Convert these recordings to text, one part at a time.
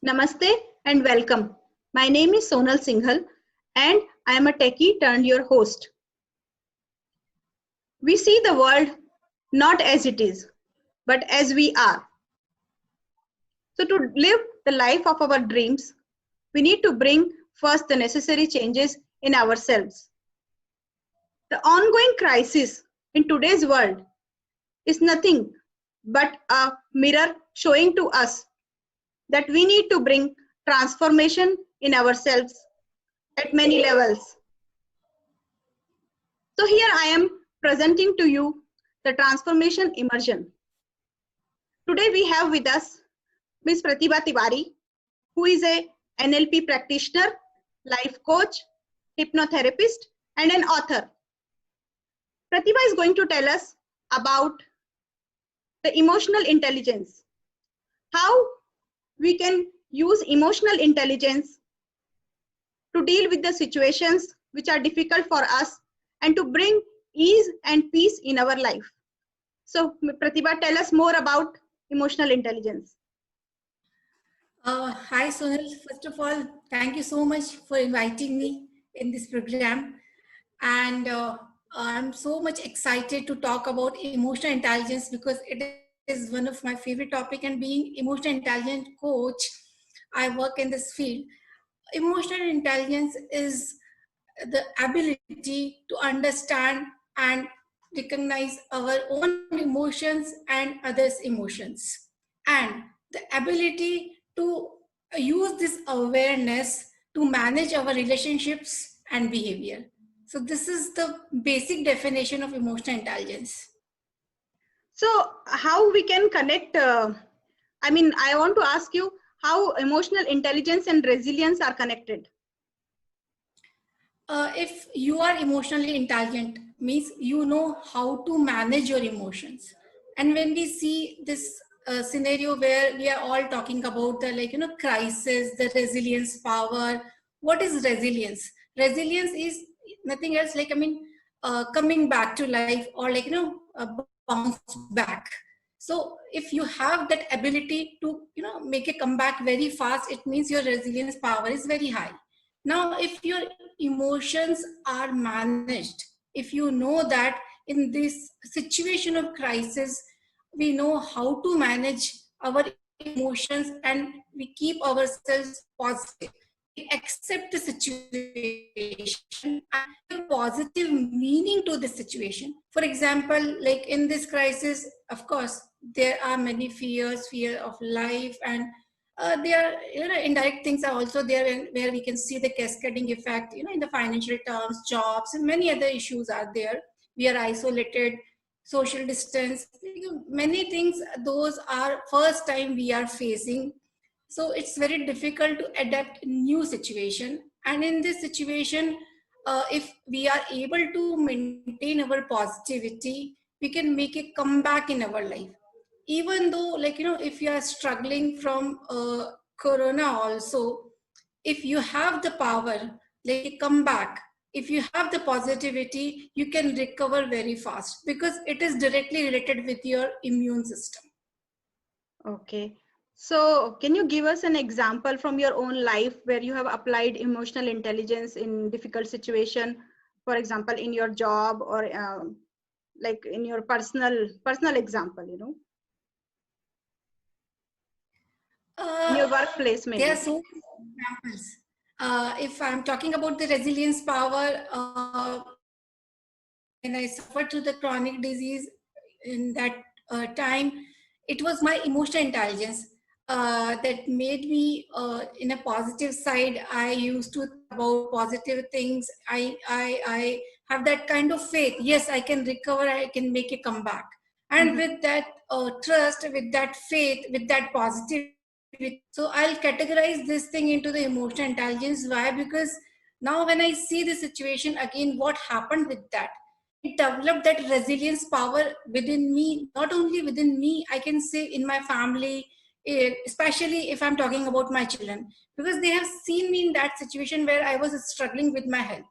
Namaste and welcome. My name is Sonal Singhal and I am a techie turned your host. We see the world not as it is, but as we are. So to live the life of our dreams, we need to bring first the necessary changes in ourselves. The ongoing crisis in today's world is nothing but a mirror showing to us that we need to bring transformation in ourselves at many levels. So here I am presenting to you the transformation immersion. Today we have with us Ms. Pratibha Tiwari, who is a NLP practitioner, life coach, hypnotherapist, and an author. Pratibha is going to tell us about the emotional intelligence, how we can use emotional intelligence to deal with the situations which are difficult for us and to bring ease and peace in our life. So Pratibha, tell us more about emotional intelligence. Hi Sonal, first of all, thank you so much for inviting me in this program. And I'm so much excited to talk about emotional intelligence because it is one of my favorite topic, and being emotional intelligence coach, I work in this field. Emotional intelligence is the ability to understand and recognize our own emotions and others' emotions, and the ability to use this awareness to manage our relationships and behavior. So this is the basic definition of emotional intelligence. So how we can connect, I want to ask you how emotional intelligence and resilience are connected. If you are emotionally intelligent, means you know how to manage your emotions. And when we see this scenario where we are all talking about the crisis, the resilience power. What is resilience? Resilience is nothing else coming back to life, or bounce back. So if you have that ability to make a comeback very fast, it means your resilience power is very high. Now, if your emotions are managed, if you know that in this situation of crisis, we know how to manage our emotions and we keep ourselves positive. We accept the situation and give positive meaning to the situation. For example, like in this crisis, of course, there are many fears, fear of life, and there are indirect things are also there where we can see the cascading effect in the financial terms, jobs, and many other issues are there. We are isolated, social distance, many things. Those are first time we are facing, so it's very difficult to adapt new situation. And in this situation, if we are able to maintain our positivity, we can make a comeback in our life. Even though if you are struggling from corona also, if you have the power, like come back, if you have the positivity, you can recover very fast because it is directly related with your immune system. Okay. So can you give us an example from your own life where you have applied emotional intelligence in difficult situation, for example, in your job or like in your personal example, in your workplace There are maybe? so many examples. If I'm talking about the resilience power, when I suffered through the chronic disease in that time, it was my emotional intelligence that made me in a positive side. I used to think about positive things. I have that kind of faith. Yes, I can recover. I can make a comeback. And with that trust, with that faith, with that positivity, so I'll categorize this thing into the emotional intelligence. Why? Because now when I see the situation again, what happened with that? It developed that resilience power within me. Not only within me, I can say in my family, especially if I'm talking about my children, because they have seen me in that situation where I was struggling with my health.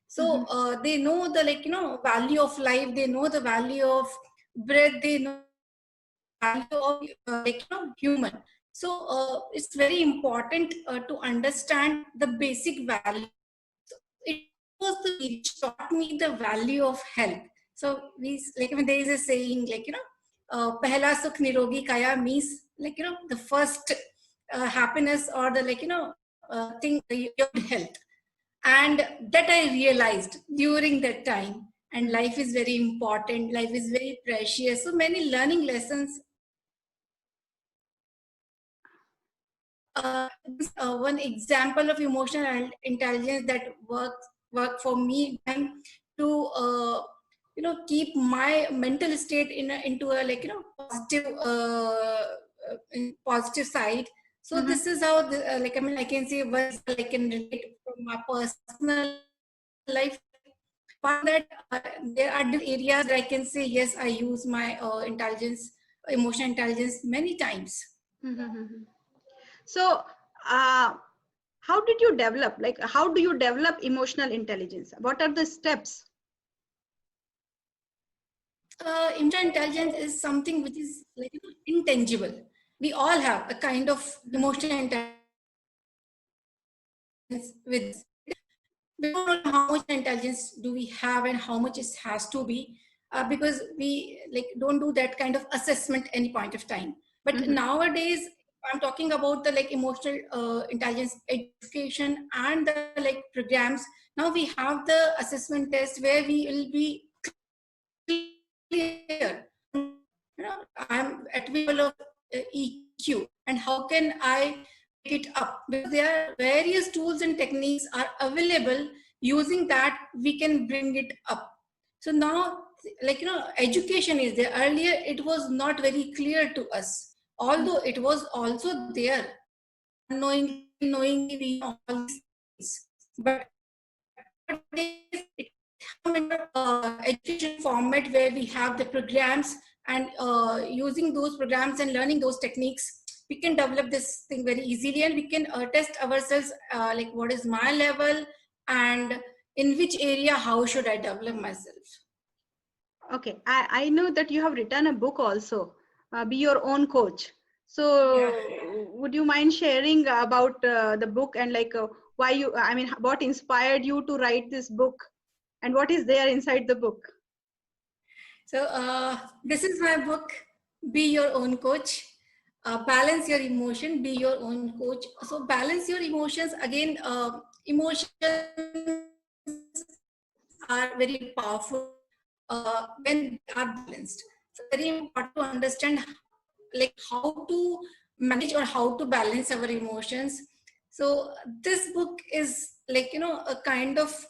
So they know the value of life. They know the value of breath. They know value of human. So it's very important to understand the basic value. It was the which taught me the value of health. So we, like, when there is a saying, like, pehla sukh nirogi kaya means, like, the first happiness, or the, like, thing, your health. And that I realized during that time. And life is very important, life is very precious. So many learning lessons. One example of emotional intelligence that work for me, and to keep my mental state into a, like, positive positive side. So this is how like, I mean, I can say what I can relate from my personal life. Find that there are different areas that I can say yes, I use my emotional intelligence many times. So how did you develop, like, how do you develop emotional intelligence? What are the steps? Emotional intelligence is something which is, like, intangible. We all have a kind of emotional intelligence with us. We don't know how much intelligence do we have and how much it has to be, because we, like, don't do that kind of assessment any point of time. But nowadays, I'm talking about the, like, emotional intelligence education and the, like, programs. Now we have the assessment test where we will be clear. I'm at the level of EQ, and how can I make it up? Because there are various tools and techniques are available. Using that, we can bring it up. So now, like, education is there. Earlier, it was not very clear to us, although it was also there. Knowingly, we know all these things. But it education format where we have the programs, and using those programs and learning those techniques, we can develop this thing very easily, and we can test ourselves, like, what is my level, and in which area, how should I develop myself. Okay, I know that you have written a book also, Be Your Own Coach. So Yeah. would you mind sharing about the book, and, like, why you, I mean, what inspired you to write this book, and what is there inside the book? So this is my book, Be Your Own Coach. Balance your emotion, be your own coach. So balance your emotions. Again, emotions are very powerful when they are balanced. So very important to understand, like, how to manage or how to balance our emotions. So this book is, like, a kind of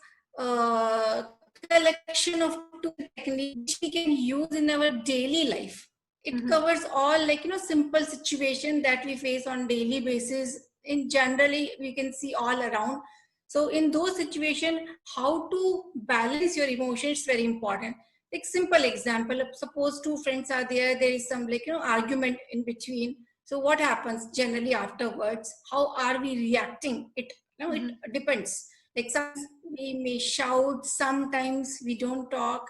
collection of two techniques which we can use in our daily life. It covers all, like, simple situation that we face on daily basis. In generally, we can see all around. So in those situations, how to balance your emotions is very important. Like, simple example, suppose two friends are there, there is some, like, argument in between. So what happens generally afterwards? How are we reacting? It depends. Like, sometimes we may shout, sometimes we don't talk,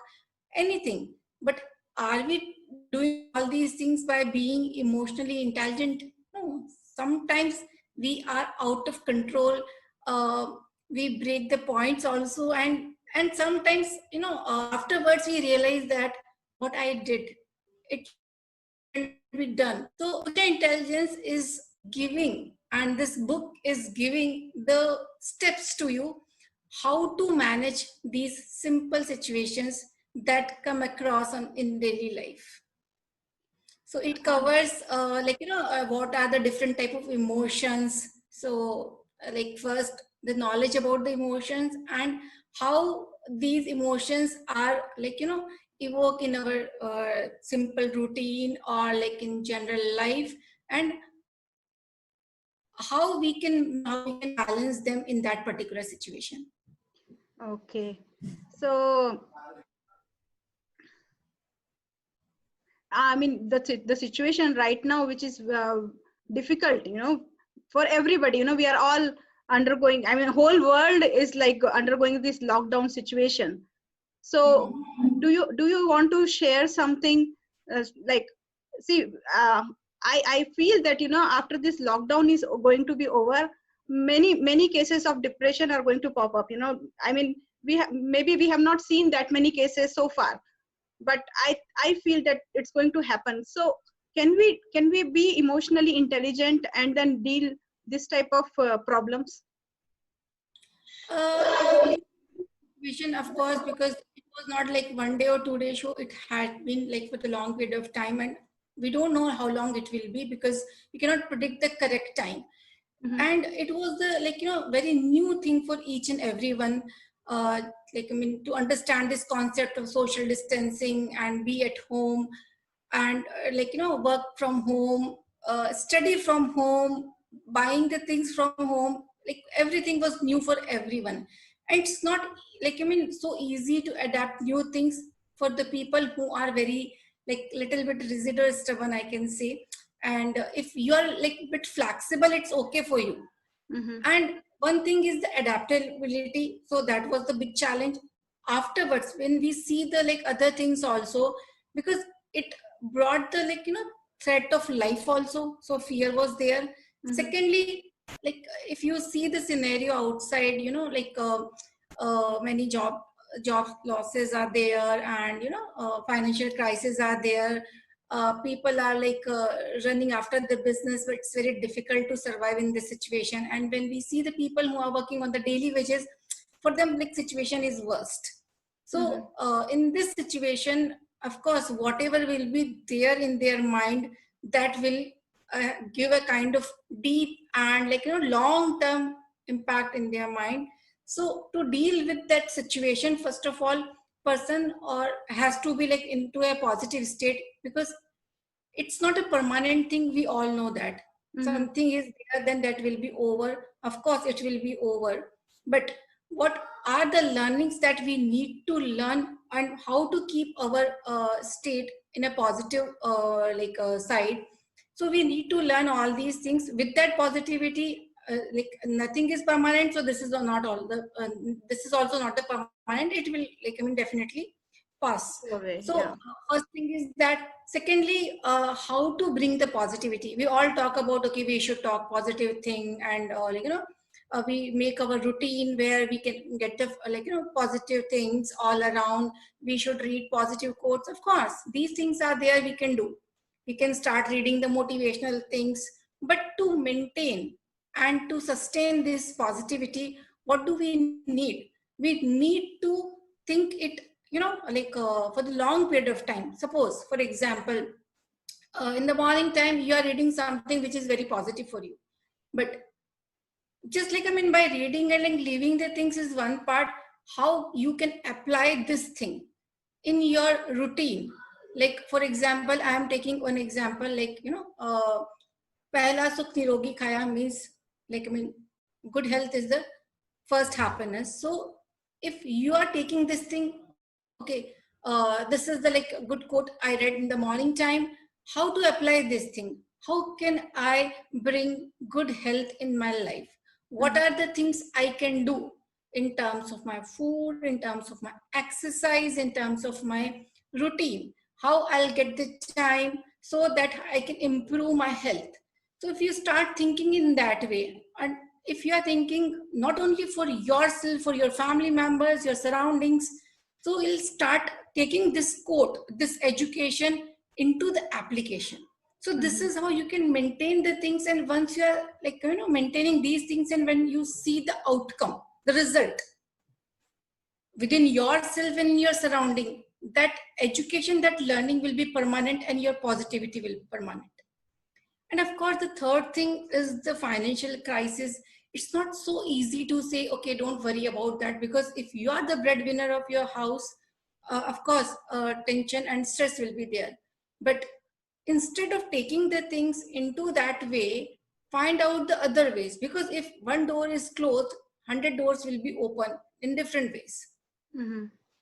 anything. But are we doing all these things by being emotionally intelligent? No. Sometimes we are out of control. We break the points also, and sometimes, afterwards we realize that what I did, it can be done. So the intelligence is giving, and this book is giving the steps to you how to manage these simple situations that come across in daily life. So it covers, like, what are the different type of emotions. So like, first, the knowledge about the emotions, and how these emotions are, like, evoke in our simple routine, or like in general life, and how we can balance them in that particular situation. Okay, so I mean, the situation right now, which is difficult, for everybody. We are all undergoing. I mean, whole world is, like, undergoing this lockdown situation. So, do you want to share something? Like, see, I feel that, after this lockdown is going to be over, many cases of depression are going to pop up. I mean, maybe we have not seen that many cases so far, but I feel that it's going to happen. So can we be emotionally intelligent and then deal this type of problems? Vision, of course, because it was not like 1 day or 2 day show. It had been like for the long period of time, and we don't know how long it will be because we cannot predict the correct time. Mhm. And it was the very new thing for each and everyone. To understand this concept of social distancing and be at home and work from home, study from home, buying the things from home, like everything was new for everyone. And it's not so easy to adapt new things for the people who are very little bit rigid or stubborn, I can say. And if you are like bit flexible, it's okay for you. Mhm. And one thing is the adaptability, so that was the big challenge. Afterwards, when we see the other things also, because it brought the threat of life also, so fear was there. Secondly, if you see the scenario outside, many job losses are there, and financial crises are there. People are running after the business, but it's very difficult to survive in this situation. And when we see the people who are working on the daily wages, for them situation is worst. So in this situation, of course, whatever will be there in their mind, that will give a kind of deep and long term impact in their mind. So to deal with that situation, first of all, person or has to be into a positive state, because it's not a permanent thing. We all know that something is there, then that will be over. Of course, it will be over. But what are the learnings that we need to learn, and how to keep our state in a positive side? So we need to learn all these things with that positivity. Nothing is permanent, so this is not all the. This is also not the permanent. It will definitely pass. Okay, So yeah. first thing is that. Secondly, how to bring the positivity. We all talk about, okay, we should talk positive thing, and we make our routine where we can get the positive things all around. We should read positive quotes. Of course, these things are there. We can do. We can start reading the motivational things. But to maintain and to sustain this positivity, what do we need? We need to think it for the long period of time. Suppose, for example, in the morning time you are reading something which is very positive for you, but just by reading and leaving the things is one part. How you can apply this thing in your routine? Like, for example, I am taking one example, pehla sukh nirogi khaya means good health is the first happiness. So if you are taking this thing, okay, this is the good quote I read in the morning time. How to apply this thing? How can I bring good health in my life? What are the things I can do in terms of my food, in terms of my exercise, in terms of my routine? How I'll get the time so that I can improve my health? So if you start thinking in that way, and if you are thinking not only for yourself, for your family members, your surroundings, so you'll start taking this quote, this education into the application. So this is how you can maintain the things. And once you are maintaining these things, and when you see the outcome, the result within yourself and in your surrounding, that education, that learning will be permanent, and your positivity will be permanent. And of course, the third thing is the financial crisis. It's not so easy to say, okay, don't worry about that, because if you are the breadwinner of your house, of course, tension and stress will be there. But instead of taking the things into that way, find out the other ways, because if one door is closed, 100 doors will be open in different ways.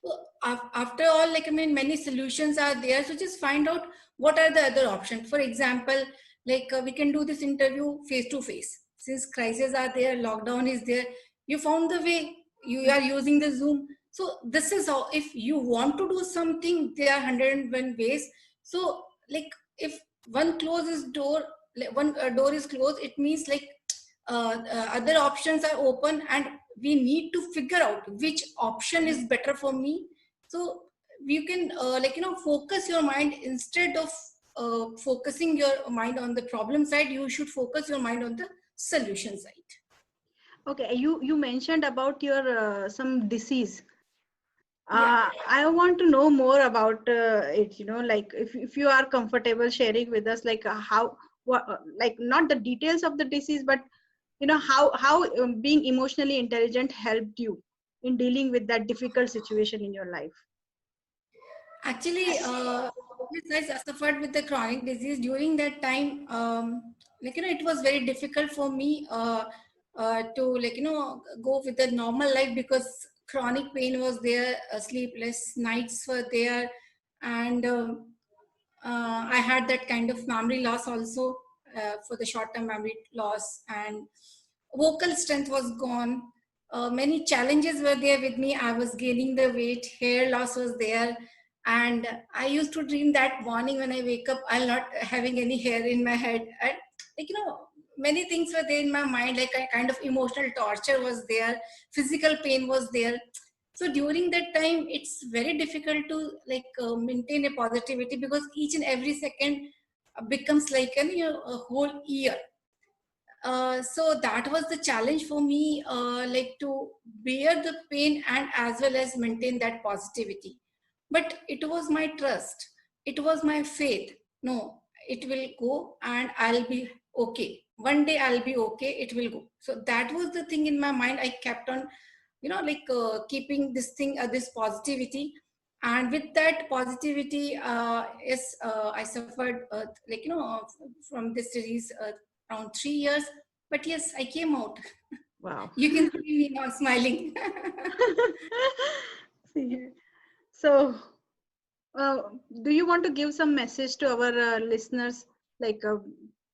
So after all, many solutions are there. So just find out what are the other options. For example, we can do this interview face to face. Since crises are there, lockdown is there, you found the way, you are using the Zoom. So this is how, if you want to do something, there are 101 ways. So if one closes door, one door is closed, it means like other options are open, and we need to figure out which option is better for me. So you can focus your mind instead of focusing your mind on the problem side. You should focus your mind on the solution side. Okay, you mentioned about your some disease. Yeah. I want to know more about it. You know, like if you are comfortable sharing with us, like how what like not the details of the disease, but you know how being emotionally intelligent helped you in dealing with that difficult situation in your life. Actually, yes, I suffered with the chronic disease during that time. It was very difficult for me to go with the normal life, because chronic pain was there, sleepless nights were there, and I had that kind of memory loss also, for the short-term memory loss, and vocal strength was gone. Many challenges were there with me. I was gaining the weight, hair loss was there, and I used to dream that morning when I wake up, I'll not having any hair in my head. And many things were there in my mind, like a kind of emotional torture was there, physical pain was there. So during that time, it's very difficult to maintain a positivity, because each and every second becomes like a whole year. So that was the challenge for me, like to bear the pain and as well as maintain that positivity. But it was my trust, it was my faith. No, it will go and I'll be okay. One day I'll be okay, it will go. So that was the thing in my mind. I kept on keeping this thing, this positivity. And with that positivity, I suffered from this disease around 3 years. But yes, I came out. Wow. You can see me now smiling. See here. So, do you want to give some message to our listeners, like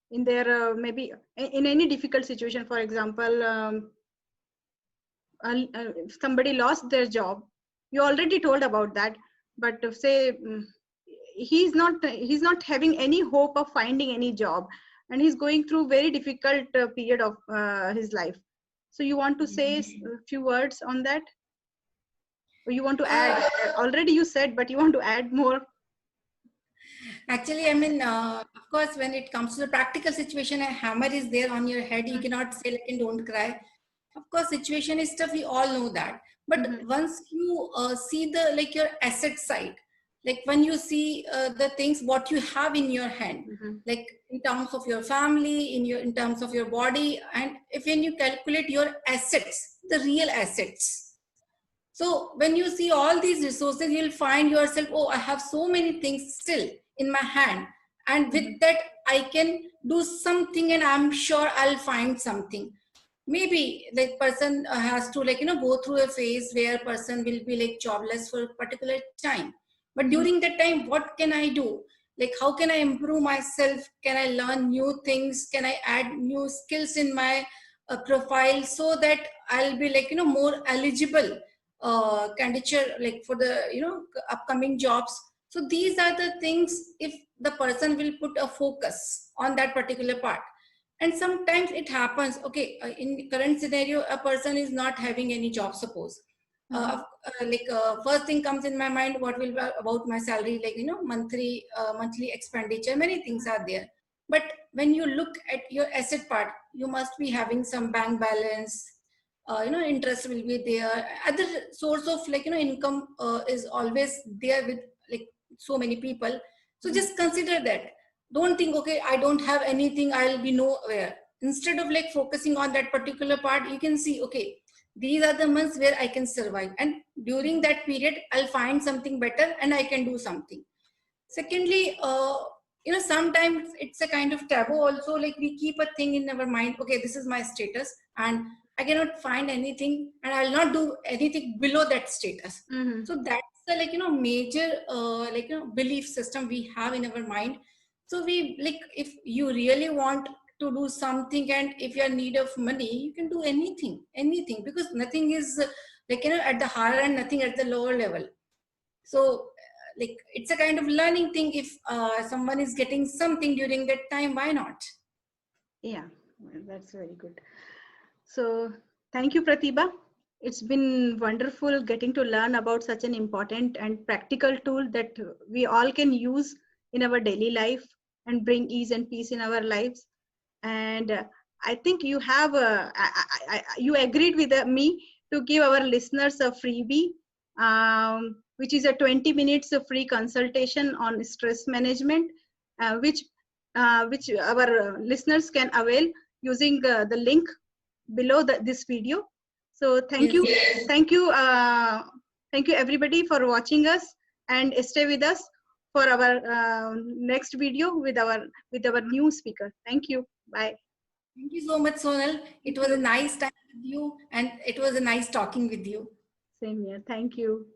in their maybe in any difficult situation? For example, if somebody lost their job, you already told about that, but if say he's not having any hope of finding any job, and he's going through very difficult period of his life. So you want to say a few words on that, or you want to add? Already you said, but you want to add more. Actually, I mean, of course, when it comes to the practical situation, a hammer is there on your head. You cannot say, like, don't cry. Of course, situation is tough. We all know that. But once you see the, like, your asset side, like when you see the things, what you have in your hand, like in terms of your family, in terms of your body, and if when you calculate your assets, the real assets. So when you see all these resources, you'll find yourself, oh, I have so many things still in my hand. And with that, I can do something, and I'm sure I'll find something. Maybe the person has to go through a phase where person will be like jobless for a particular time. But during that time, what can I do? Like, how can I improve myself? Can I learn new things? Can I add new skills in my profile, so that I'll be more eligible candidature, like for the upcoming jobs. So these are the things, if the person will put a focus on that particular part. And sometimes it happens, okay, in current scenario, a person is not having any job, suppose. First thing comes in my mind, what will be about my salary, monthly expenditure, many things are there. But when you look at your asset part, you must be having some bank balance, interest will be there, other source of income is always there with like so many people. So just consider that. Don't think, okay, I don't have anything, I'll be nowhere. Instead of like focusing on that particular part, you can see, okay, these are the months where I can survive, and during that period I'll find something better and I can do something. Secondly, sometimes it's a kind of taboo also, like we keep a thing in our mind, okay, this is my status and I cannot find anything, and I'll not do anything below that status. So that's the major belief system we have in our mind. So we if you really want to do something, and if you're in need of money, you can do anything, because nothing is at the higher and nothing at the lower level. So like it's a kind of learning thing. If someone is getting something during that time, why not? Yeah, well, that's very good. So thank you, Pratibha. It's been wonderful getting to learn about such an important and practical tool that we all can use in our daily life and bring ease and peace in our lives. And I think you have you agreed with me to give our listeners a freebie, which is a 20 minutes of free consultation on stress management, which our listeners can avail using the link below this video. So thank you, Yes. thank you everybody for watching us, and stay with us for our next video with our new speaker. Thank you. Bye. Thank you so much, Sonal. It was a nice time with you, and it was a nice talking with you. Same here. Thank you.